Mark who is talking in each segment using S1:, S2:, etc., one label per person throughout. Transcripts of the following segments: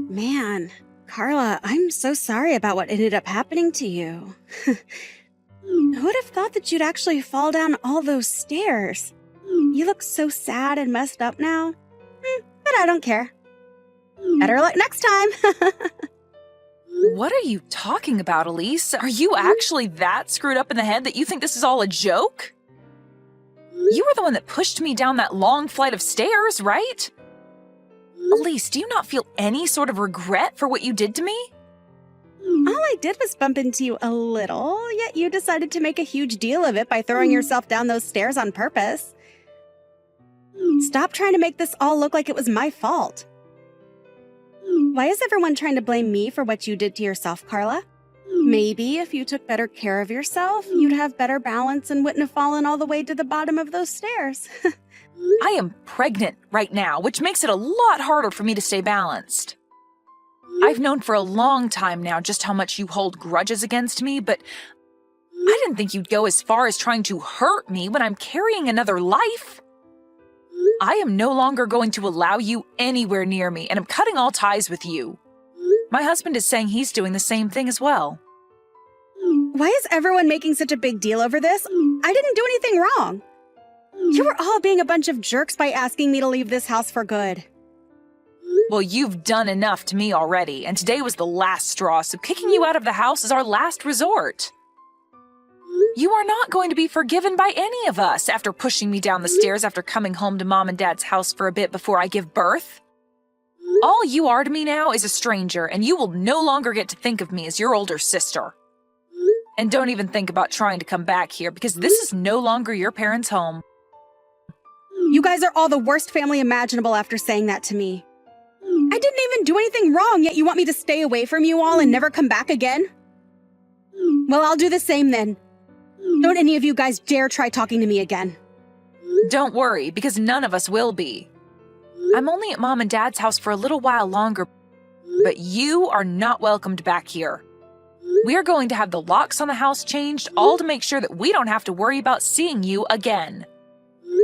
S1: Man, Carla, I'm so sorry about what ended up happening to you. Who would have thought that you'd actually fall down all those stairs? You look so sad and messed up now. But I don't care. Better luck next time.
S2: What are you talking about, Elise? Are you actually that screwed up in the head that you think this is all a joke? You were the one that pushed me down that long flight of stairs, right? Elise, do you not feel any sort of regret for what you did to me?
S1: All I did was bump into you a little, yet you decided to make a huge deal of it by throwing yourself down those stairs on purpose. Stop trying to make this all look like it was my fault. Why is everyone trying to blame me for what you did to yourself, Carla? Maybe if you took better care of yourself, you'd have better balance and wouldn't have fallen all the way to the bottom of those stairs.
S2: I am pregnant right now, which makes it a lot harder for me to stay balanced. I've known for a long time now just how much you hold grudges against me, but I didn't think you'd go as far as trying to hurt me when I'm carrying another life. I am no longer going to allow you anywhere near me, and I'm cutting all ties with you. My husband is saying he's doing the same thing as well.
S1: Why is everyone making such a big deal over this? I didn't do anything wrong. You were all being a bunch of jerks by asking me to leave this house for good.
S2: Well, you've done enough to me already, and today was the last straw, so kicking you out of the house is our last resort. You are not going to be forgiven by any of us after pushing me down the stairs after coming home to Mom and Dad's house for a bit before I give birth. All you are to me now is a stranger, and you will no longer get to think of me as your older sister. And don't even think about trying to come back here, because this is no longer your parents' home.
S1: You guys are all the worst family imaginable after saying that to me. I didn't even do anything wrong, yet you want me to stay away from you all and never come back again? Well, I'll do the same then. Don't any of you guys dare try talking to me again.
S2: Don't worry, because none of us will be. I'm only at Mom and Dad's house for a little while longer, but you are not welcomed back here. We are going to have the locks on the house changed, all to make sure that we don't have to worry about seeing you again.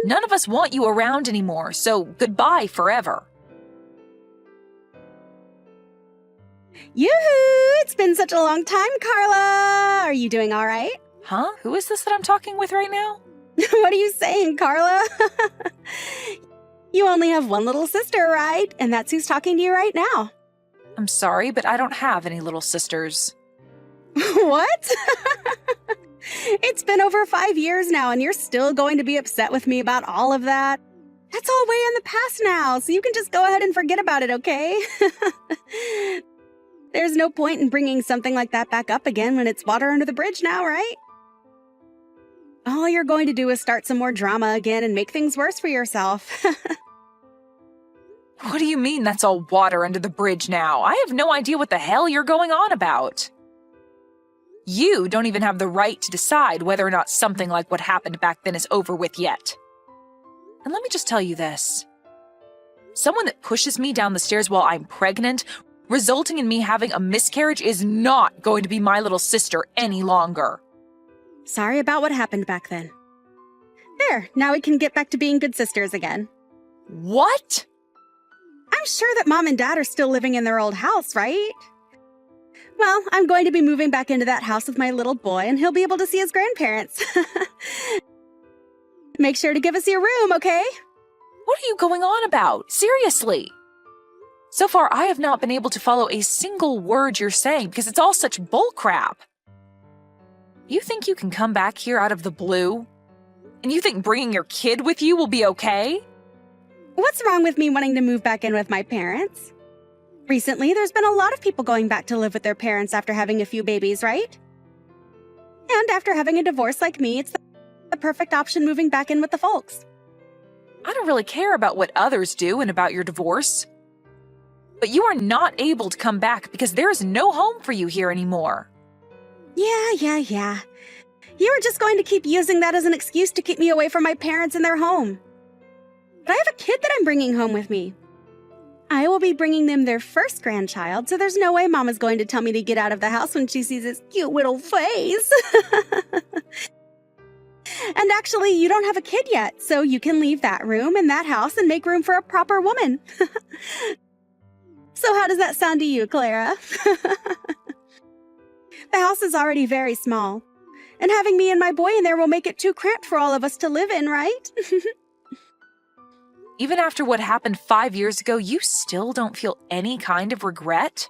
S2: None of us want you around anymore, so goodbye forever.
S1: Yoo-hoo! It's been such a long time, Carla! Are you doing all right?
S2: Huh? Who is this that I'm talking with right now?
S1: What are you saying, Carla? You only have one little sister, right? And that's who's talking to you right now.
S2: I'm sorry, but I don't have any little sisters.
S1: What? It's been over 5 years now, and you're still going to be upset with me about all of that? That's all way in the past now, so you can just go ahead and forget about it, okay? There's no point in bringing something like that back up again when it's water under the bridge now, right? All you're going to do is start some more drama again and make things worse for yourself.
S2: What do you mean that's all water under the bridge now? I have no idea what the hell you're going on about. You don't even have the right to decide whether or not something like what happened back then is over with yet. And let me just tell you this. Someone that pushes me down the stairs while I'm pregnant, resulting in me having a miscarriage, is not going to be my little sister any longer.
S1: Sorry about what happened back then. There, now we can get back to being good sisters again.
S2: What?
S1: I'm sure that Mom and Dad are still living in their old house, right? Well, I'm going to be moving back into that house with my little boy, and he'll be able to see his grandparents. Make sure to give us your room, okay?
S2: What are you going on about? Seriously? So far, I have not been able to follow a single word you're saying because it's all such bullcrap. You think you can come back here out of the blue? And you think bringing your kid with you will be okay?
S1: What's wrong with me wanting to move back in with my parents? Recently, there's been a lot of people going back to live with their parents after having a few babies, right? And after having a divorce like me, it's the perfect option moving back in with the folks.
S2: I don't really care about what others do and about your divorce. But you are not able to come back because there is no home for you here anymore.
S1: Yeah. You were just going to keep using that as an excuse to keep me away from my parents and their home. But I have a kid that I'm bringing home with me. I will be bringing them their first grandchild, so there's no way Mama's going to tell me to get out of the house when she sees his cute little face. And actually, you don't have a kid yet, so you can leave that room and that house and make room for a proper woman. So how does that sound to you, Clara? The house is already very small, and having me and my boy in there will make it too cramped for all of us to live in, right?
S2: Even after what happened 5 years ago, you still don't feel any kind of regret?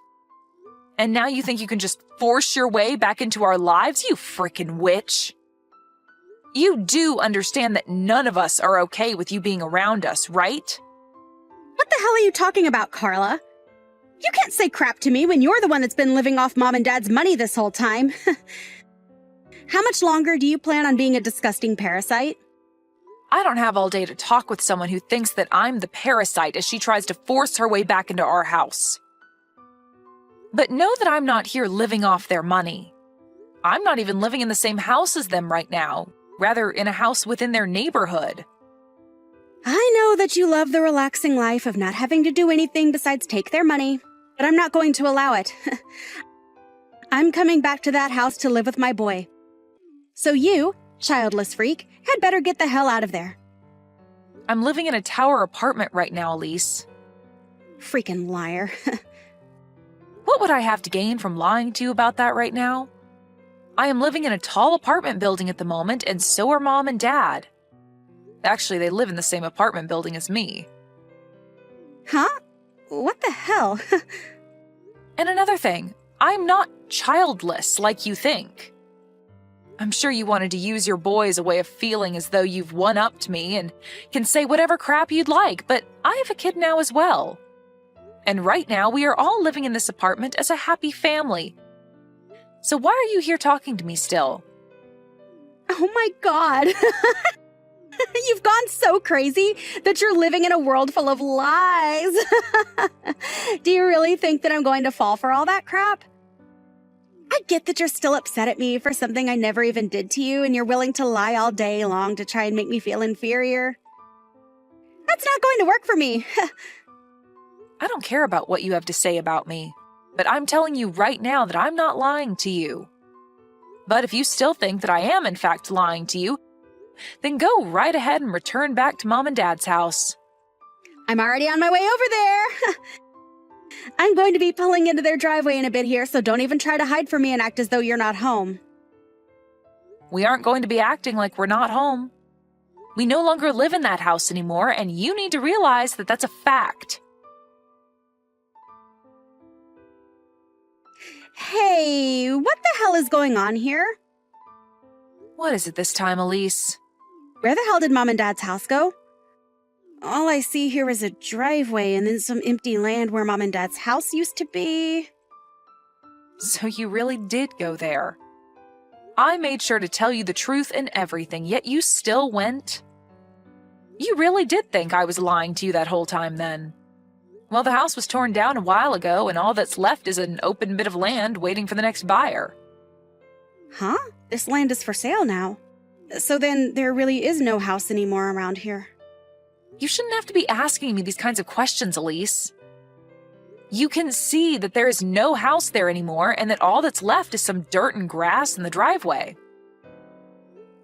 S2: And now you think you can just force your way back into our lives, you frickin' witch? You do understand that none of us are okay with you being around us, right?
S1: What the hell are you talking about, Carla? You can't say crap to me when you're the one that's been living off Mom and Dad's money this whole time. How much longer do you plan on being a disgusting parasite?
S2: I don't have all day to talk with someone who thinks that I'm the parasite as she tries to force her way back into our house. But know that I'm not here living off their money. I'm not even living in the same house as them right now, rather in a house within their neighborhood.
S1: I know that you love the relaxing life of not having to do anything besides take their money, but I'm not going to allow it. I'm coming back to that house to live with my boy. So you, childless freak, had better get the hell out of there.
S2: I'm living in a tower apartment right now, Elise.
S1: Freaking liar.
S2: What would I have to gain from lying to you about that right now? I am living in a tall apartment building at the moment, and so are Mom and Dad. Actually, they live in the same apartment building as me.
S1: Huh? What the hell?
S2: And another thing, I'm not childless like you think. I'm sure you wanted to use your boy as a way of feeling as though you've one-upped me and can say whatever crap you'd like, but I have a kid now as well. And right now, we are all living in this apartment as a happy family. So why are you here talking to me still?
S1: Oh my god. You've gone so crazy that you're living in a world full of lies. Do you really think that I'm going to fall for all that crap? I get that you're still upset at me for something I never even did to you, and you're willing to lie all day long to try and make me feel inferior. That's not going to work for me.
S2: I don't care about what you have to say about me, but I'm telling you right now that I'm not lying to you. But if you still think that I am in fact lying to you, then go right ahead and return back to Mom and Dad's house.
S1: I'm already on my way over there. I'm going to be pulling into their driveway in a bit here, so don't even try to hide from me and act as though you're not home.
S2: We aren't going to be acting like we're not home. We no longer live in that house anymore, and you need to realize that that's a fact.
S1: Hey, what the hell is going on here?
S2: What is it this time, Elise?
S1: Where the hell did Mom and Dad's house go? All I see here is a driveway and then some empty land where Mom and Dad's house used to be.
S2: So you really did go there. I made sure to tell you the truth and everything, yet you still went? You really did think I was lying to you that whole time then. Well, the house was torn down a while ago, and all that's left is an open bit of land waiting for the next buyer.
S1: Huh? This land is for sale now. So then there really is no house anymore around here.
S2: You shouldn't have to be asking me these kinds of questions, Elise. You can see that there is no house there anymore and that all that's left is some dirt and grass in the driveway.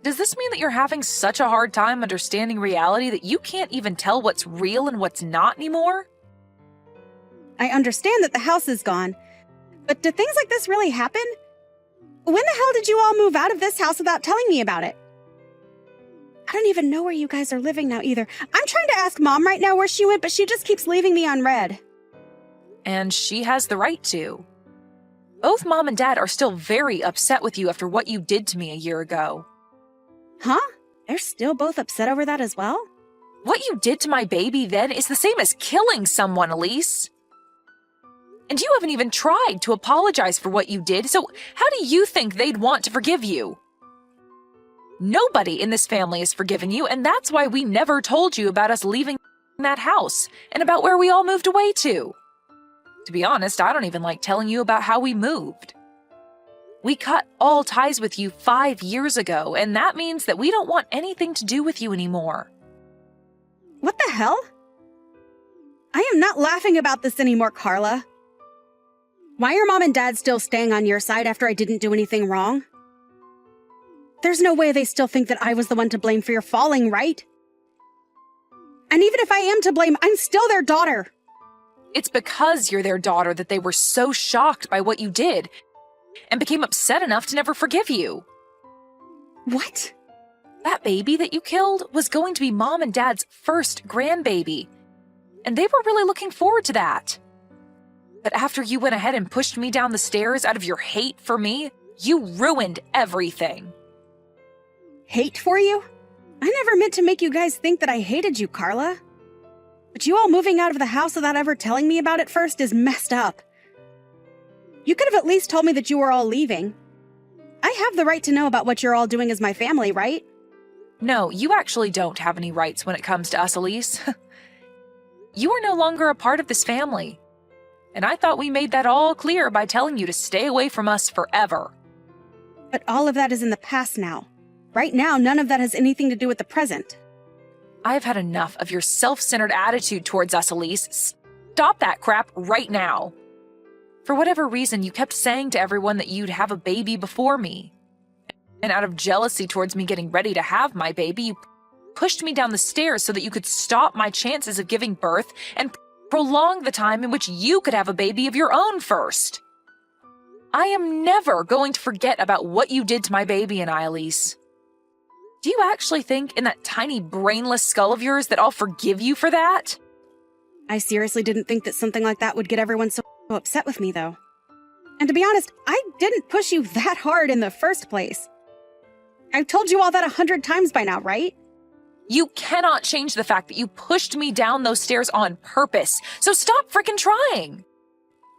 S2: Does this mean that you're having such a hard time understanding reality that you can't even tell what's real and what's not anymore?
S1: I understand that the house is gone, but do things like this really happen? When the hell did you all move out of this house without telling me about it? I don't even know where you guys are living now either. I'm trying to ask Mom right now where she went, but she just keeps leaving me on red.
S2: And she has the right to. Both Mom and Dad are still very upset with you after what you did to me a year ago.
S1: Huh? They're still both upset over that as well?
S2: What you did to my baby then is the same as killing someone, Elise. And you haven't even tried to apologize for what you did, so how do you think they'd want to forgive you? Nobody in this family has forgiven you, and that's why we never told you about us leaving that house and about where we all moved away to. To be honest, I don't even like telling you about how we moved. We cut all ties with you 5 years ago, and that means that we don't want anything to do with you anymore.
S1: What the hell? I am not laughing about this anymore, Carla. Why are Mom and Dad still staying on your side after I didn't do anything wrong? There's no way they still think that I was the one to blame for your falling, right? And even if I am to blame, I'm still their daughter.
S2: It's because you're their daughter that they were so shocked by what you did and became upset enough to never forgive you.
S1: What?
S2: That baby that you killed was going to be Mom and Dad's first grandbaby, and they were really looking forward to that. But after you went ahead and pushed me down the stairs out of your hate for me, you ruined everything.
S1: Hate for you? I never meant to make you guys think that I hated you, Carla. But you all moving out of the house without ever telling me about it first is messed up. You could have at least told me that you were all leaving. I have the right to know about what you're all doing as my family, right?
S2: No, you actually don't have any rights when it comes to us, Elise. You are no longer a part of this family. And I thought we made that all clear by telling you to stay away from us forever.
S1: But all of that is in the past now. Right now, none of that has anything to do with the present.
S2: I've had enough of your self-centered attitude towards us, Elise. Stop that crap right now. For whatever reason, you kept saying to everyone that you'd have a baby before me. And out of jealousy towards me getting ready to have my baby, you pushed me down the stairs so that you could stop my chances of giving birth and prolong the time in which you could have a baby of your own first. I am never going to forget about what you did to my baby and I, Elise. Do you actually think in that tiny brainless skull of yours that I'll forgive you for that?
S1: I seriously didn't think that something like that would get everyone so upset with me, though. And to be honest, I didn't push you that hard in the first place. I've told you all that 100 times by now, right?
S2: You cannot change the fact that you pushed me down those stairs on purpose, so stop frickin' trying.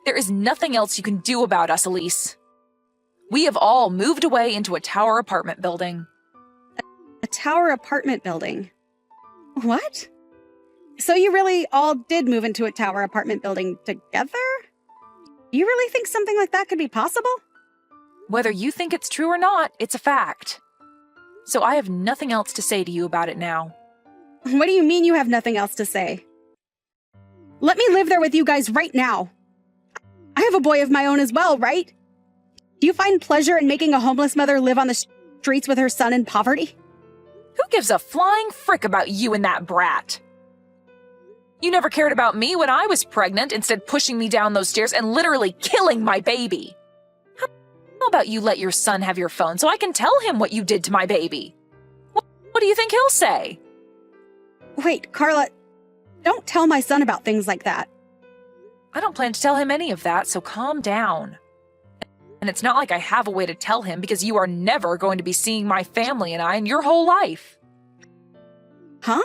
S2: There is nothing else you can do about us, Elise. We have all moved away into a tower apartment building.
S1: A tower apartment building? What? So you really all did move into a tower apartment building together? You really think something like that could be possible?
S2: Whether you think it's true or not, it's a fact. So I have nothing else to say to you about it now.
S1: What do you mean you have nothing else to say? Let me live there with you guys right now. I have a boy of my own as well, right? Do you find pleasure in making a homeless mother live on the streets with her son in poverty?
S2: Who gives a flying frick about you and that brat? You never cared about me when I was pregnant, instead pushing me down those stairs and literally killing my baby. How about you let your son have your phone so I can tell him what you did to my baby? What do you think he'll say?
S1: Wait, Carla, don't tell my son about things like that.
S2: I don't plan to tell him any of that, so calm down. And it's not like I have a way to tell him because you are never going to be seeing my family and I in your whole life.
S1: Huh?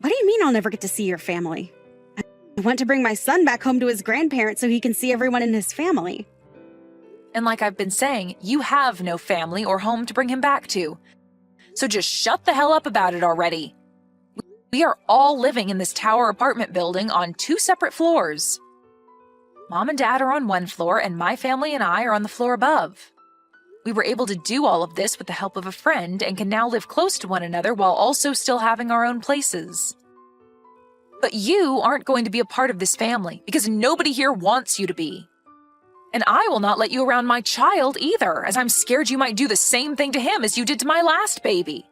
S1: What do you mean I'll never get to see your family? I want to bring my son back home to his grandparents so he can see everyone in his family.
S2: And like I've been saying, you have no family or home to bring him back to. So just shut the hell up about it already. We are all living in this tower apartment building on 2 separate floors. Mom and Dad are on 1 floor, and my family and I are on the floor above. We were able to do all of this with the help of a friend and can now live close to one another while also still having our own places. But you aren't going to be a part of this family because nobody here wants you to be. And I will not let you around my child either, as I'm scared you might do the same thing to him as you did to my last baby.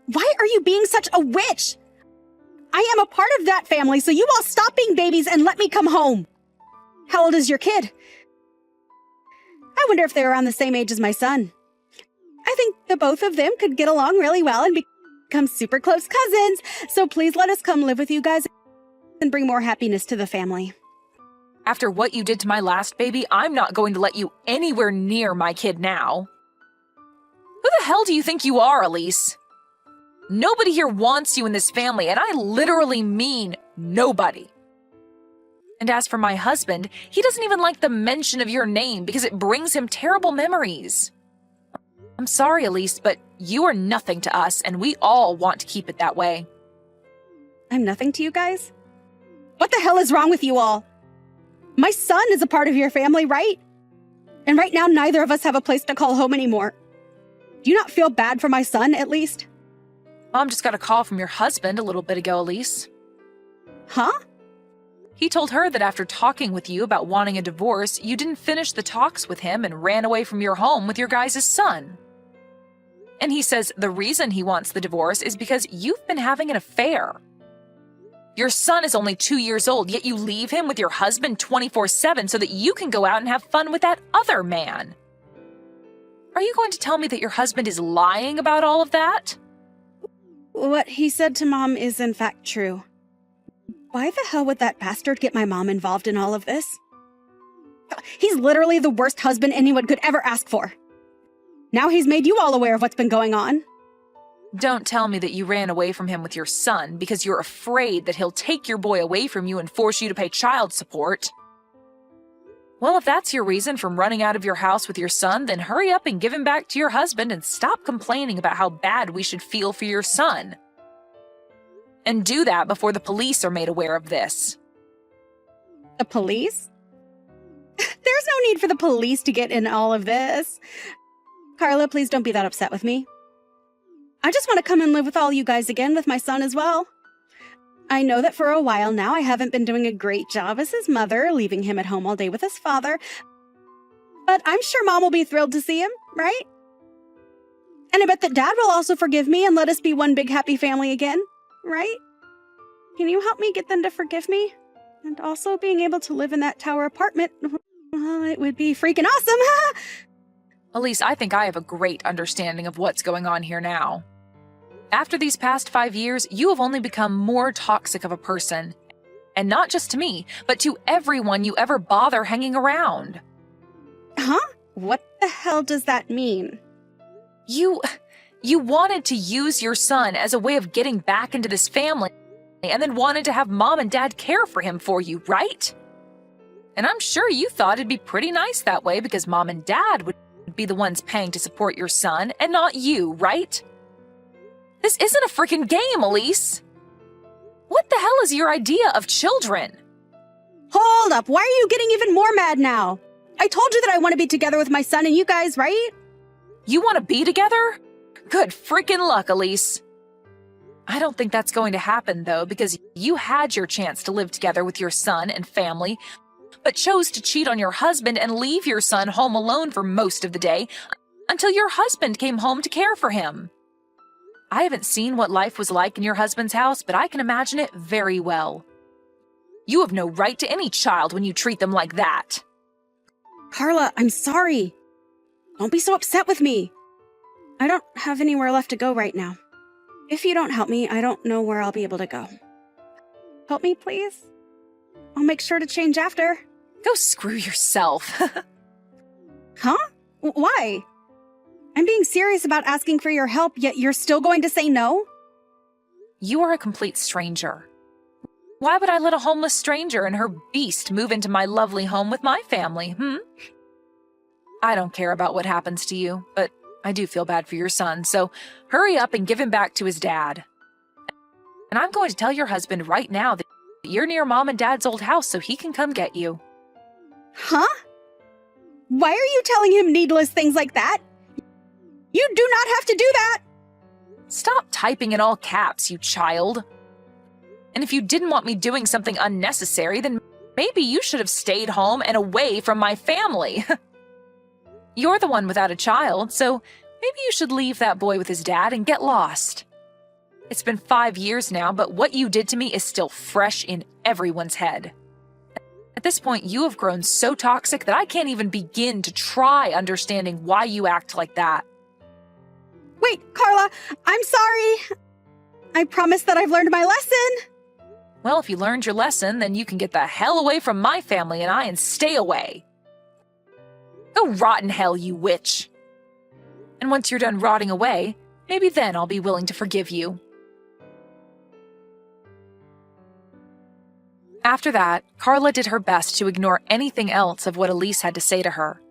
S1: Why are you being such a witch? I am a part of that family, so you all stop being babies and let me come home. How old is your kid? I wonder if they're around the same age as my son. I think the both of them could get along really well and become super close cousins, so please let us come live with you guys and bring more happiness to the family.
S2: After what you did to my last baby, I'm not going to let you anywhere near my kid now. Who the hell do you think you are, Elise? Nobody here wants you in this family, and I literally mean nobody. And as for my husband, he doesn't even like the mention of your name because it brings him terrible memories. I'm sorry, Elise, but you are nothing to us, and we all want to keep it that way.
S1: I'm nothing to you guys? What the hell is wrong with you all? My son is a part of your family, right? And right now, neither of us have a place to call home anymore. Do you not feel bad for my son, at least?
S2: Mom just got a call from your husband a little bit ago, Elise.
S1: Huh?
S2: He told her that after talking with you about wanting a divorce, you didn't finish the talks with him and ran away from your home with your guys' son. And he says the reason he wants the divorce is because you've been having an affair. Your son is only 2 years old, yet you leave him with your husband 24/7 so that you can go out and have fun with that other man. Are you going to tell me that your husband is lying about all of that?
S1: What he said to Mom is in fact true. Why the hell would that bastard get my mom involved in all of this? He's literally the worst husband anyone could ever ask for. Now he's made you all aware of what's been going on.
S2: Don't tell me that you ran away from him with your son because you're afraid that he'll take your boy away from you and force you to pay child support. Well, if that's your reason for running out of your house with your son, then hurry up and give him back to your husband and stop complaining about how bad we should feel for your son. And do that before the police are made aware of this.
S1: The police? There's no need for the police to get in all of this. Carla, please don't be that upset with me. I just want to come and live with all you guys again with my son as well. I know that for a while now I haven't been doing a great job as his mother, leaving him at home all day with his father. But I'm sure Mom will be thrilled to see him, right? And I bet that Dad will also forgive me and let us be one big happy family again, right? Can you help me get them to forgive me? And also being able to live in that tower apartment, well, it would be freaking awesome.
S2: Elise, I think I have a great understanding of what's going on here now. After these past 5 years, you have only become more toxic of a person. And not just to me, but to everyone you ever bother hanging around.
S1: Huh? What the hell does that mean?
S2: You wanted to use your son as a way of getting back into this family, and then wanted to have Mom and Dad care for him for you, right? And I'm sure you thought it'd be pretty nice that way because Mom and Dad would be the ones paying to support your son and not you, right? This isn't a freaking game, Elise. What the hell is your idea of children?
S1: Hold up, why are you getting even more mad now? I told you that I want to be together with my son and you guys, right?
S2: You want to be together? Good freaking luck, Elise. I don't think that's going to happen, though, because you had your chance to live together with your son and family, but chose to cheat on your husband and leave your son home alone for most of the day until your husband came home to care for him. I haven't seen what life was like in your husband's house, but I can imagine it very well. You have no right to any child when you treat them like that.
S1: Carla, I'm sorry. Don't be so upset with me. I don't have anywhere left to go right now. If you don't help me, I don't know where I'll be able to go. Help me, please? I'll make sure to change after.
S2: Go screw yourself.
S1: Huh? Why? I'm being serious about asking for your help, yet you're still going to say no?
S2: You are a complete stranger. Why would I let a homeless stranger and her beast move into my lovely home with my family, I don't care about what happens to you, but I do feel bad for your son, so hurry up and give him back to his dad. And I'm going to tell your husband right now that you're near Mom and Dad's old house so he can come get you.
S1: Huh? Why are you telling him needless things like that? You do not have to do that!
S2: Stop typing in all caps, you child. And if you didn't want me doing something unnecessary, then maybe you should have stayed home and away from my family. You're the one without a child, so maybe you should leave that boy with his dad and get lost. It's been 5 years now, but what you did to me is still fresh in everyone's head. At this point, you have grown so toxic that I can't even begin to try understanding why you act like that.
S1: Wait, Carla, I'm sorry. I promise that I've learned my lesson.
S2: Well, if you learned your lesson, then you can get the hell away from my family and I and stay away. Go rot in hell, you witch. And once you're done rotting away, maybe then I'll be willing to forgive you. After that, Carla did her best to ignore anything else of what Elise had to say to her.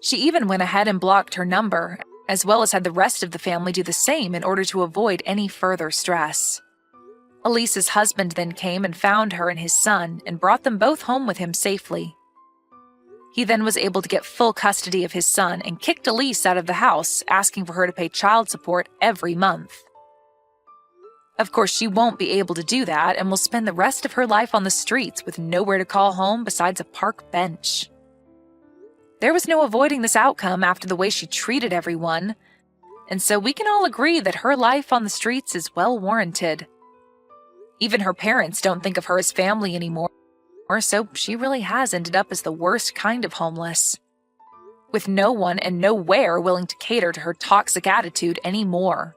S2: She even went ahead and blocked her number, as well as had the rest of the family do the same in order to avoid any further stress. Elise's husband then came and found her and his son and brought them both home with him safely. He then was able to get full custody of his son and kicked Elise out of the house, asking for her to pay child support every month. Of course, she won't be able to do that and will spend the rest of her life on the streets with nowhere to call home besides a park bench. There was no avoiding this outcome after the way she treated everyone, and so we can all agree that her life on the streets is well warranted. Even her parents don't think of her as family anymore, so she really has ended up as the worst kind of homeless, with no one and nowhere willing to cater to her toxic attitude anymore.